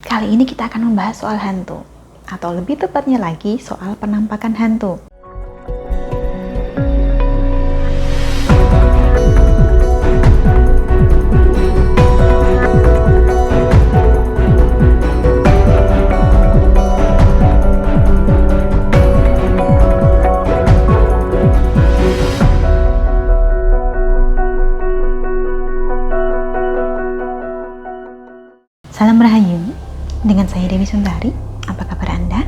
kali ini kita akan membahas soal hantu, atau lebih tepatnya lagi soal penampakan hantu. Salam Rahayu, dengan saya Dewi Sundari. Apa kabar Anda?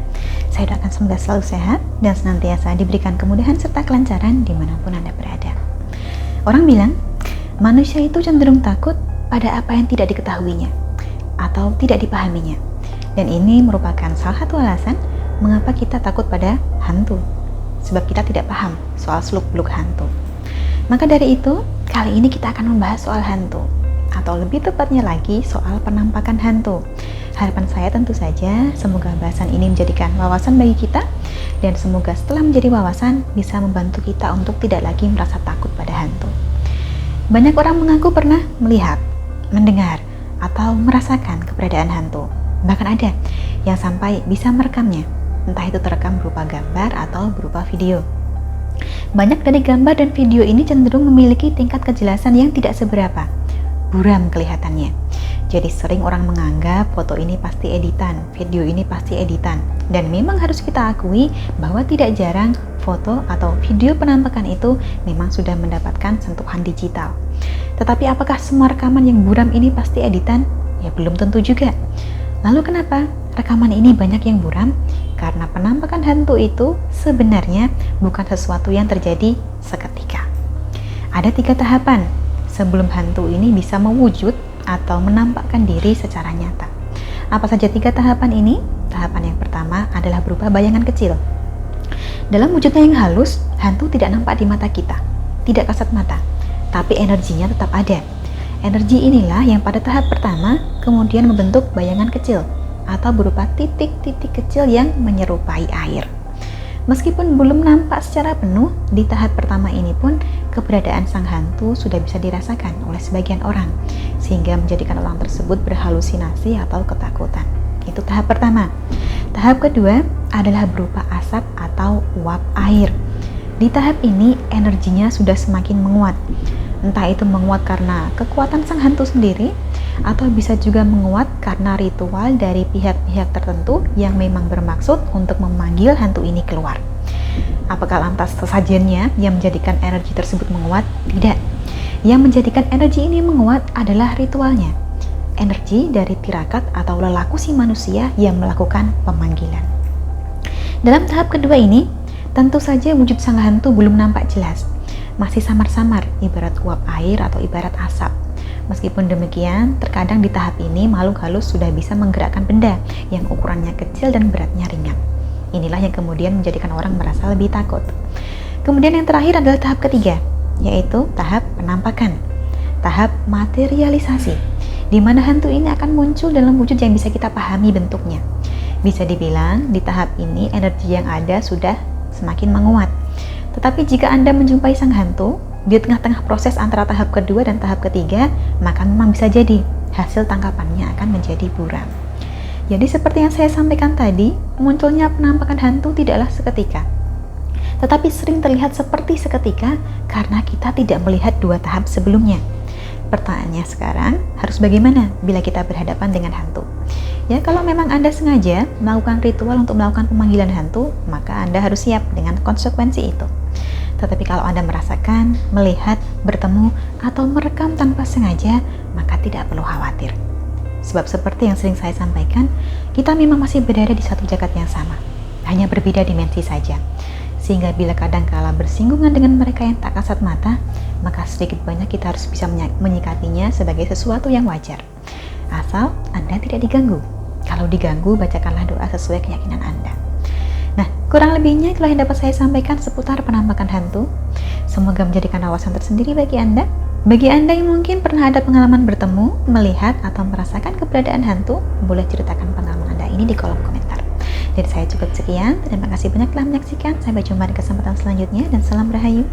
Saya doakan semoga selalu sehat dan senantiasa diberikan kemudahan serta kelancaran dimanapun Anda berada. Orang bilang, manusia itu cenderung takut pada apa yang tidak diketahuinya atau tidak dipahaminya. Dan ini merupakan salah satu alasan mengapa kita takut pada hantu, sebab kita tidak paham soal seluk-beluk hantu. Maka dari itu, kali ini kita akan membahas soal hantu, atau lebih tepatnya lagi soal penampakan hantu. Harapan saya tentu saja semoga bahasan ini menjadikan wawasan bagi kita, dan semoga setelah menjadi wawasan bisa membantu kita untuk tidak lagi merasa takut pada hantu. Banyak orang mengaku pernah melihat, mendengar, atau merasakan keberadaan hantu. Bahkan ada yang sampai bisa merekamnya, entah itu terekam berupa gambar atau berupa video. Banyak dari gambar dan video ini cenderung memiliki tingkat kejelasan yang tidak seberapa, buram kelihatannya. Jadi sering orang menganggap foto ini pasti editan, video ini pasti editan. Dan memang harus kita akui bahwa tidak jarang foto atau video penampakan itu memang sudah mendapatkan sentuhan digital. Tetapi apakah semua rekaman yang buram ini pasti editan? Ya belum tentu juga. Lalu kenapa rekaman ini banyak yang buram? Karena penampakan hantu itu sebenarnya bukan sesuatu yang terjadi seketika. Ada 3 tahapan sebelum hantu ini bisa mewujud atau menampakkan diri secara nyata. Apa saja 3 tahapan ini? Tahapan yang pertama adalah berupa bayangan kecil. Dalam wujudnya yang halus, hantu tidak nampak di mata kita, tidak kasat mata, tapi energinya tetap ada. Energi inilah yang pada tahap pertama kemudian membentuk bayangan kecil atau berupa titik-titik kecil yang menyerupai air. Meskipun belum nampak secara penuh, di tahap pertama ini pun keberadaan sang hantu sudah bisa dirasakan oleh sebagian orang, sehingga menjadikan orang tersebut berhalusinasi atau ketakutan. Itu tahap pertama. Tahap kedua adalah berupa asap atau uap air. Di tahap ini energinya sudah semakin menguat. Entah itu menguat karena kekuatan sang hantu sendiri, atau bisa juga menguat karena ritual dari pihak-pihak tertentu yang memang bermaksud untuk memanggil hantu ini keluar. Apakah lantas sesajennya yang menjadikan energi tersebut menguat? Tidak. Yang menjadikan energi ini menguat adalah ritualnya. Energi dari tirakat atau lelaku si manusia yang melakukan pemanggilan. Dalam tahap kedua ini, tentu saja wujud sang hantu belum nampak jelas. Masih samar-samar, ibarat uap air atau ibarat asap. Meskipun demikian, terkadang di tahap ini makhluk halus sudah bisa menggerakkan benda yang ukurannya kecil dan beratnya ringan. Inilah yang kemudian menjadikan orang merasa lebih takut. Kemudian yang terakhir adalah tahap ketiga, yaitu tahap penampakan. Tahap materialisasi, di mana hantu ini akan muncul dalam wujud yang bisa kita pahami bentuknya. Bisa dibilang di tahap ini energi yang ada sudah semakin menguat. Tetapi jika Anda menjumpai sang hantu di tengah-tengah proses antara tahap kedua dan tahap ketiga, maka memang bisa jadi hasil tangkapannya akan menjadi buram. Jadi seperti yang saya sampaikan tadi, munculnya penampakan hantu tidaklah seketika, tetapi sering terlihat seperti seketika karena kita tidak melihat 2 tahap sebelumnya. Pertanyaannya sekarang, harus bagaimana bila kita berhadapan dengan hantu? Ya, kalau memang Anda sengaja melakukan ritual untuk melakukan pemanggilan hantu, maka Anda harus siap dengan konsekuensi itu. Tetapi kalau Anda merasakan, melihat, bertemu, atau merekam tanpa sengaja, maka tidak perlu khawatir. Sebab seperti yang sering saya sampaikan, kita memang masih berada di satu jagat yang sama, hanya berbeda dimensi saja. Sehingga bila kadang-kala bersinggungan dengan mereka yang tak kasat mata, maka sedikit banyak kita harus bisa menyikapinya sebagai sesuatu yang wajar. Asal Anda tidak diganggu. Kalau diganggu, bacakanlah doa sesuai keyakinan Anda. Nah, kurang lebihnya itulah yang dapat saya sampaikan seputar penampakan hantu. Semoga menjadikan wawasan tersendiri bagi Anda. Bagi Anda yang mungkin pernah ada pengalaman bertemu, melihat, atau merasakan keberadaan hantu, boleh ceritakan pengalaman Anda ini di kolom komentar. Dari saya cukup sekian, terima kasih banyak telah menyaksikan. Sampai jumpa di kesempatan selanjutnya, dan salam Rahayu.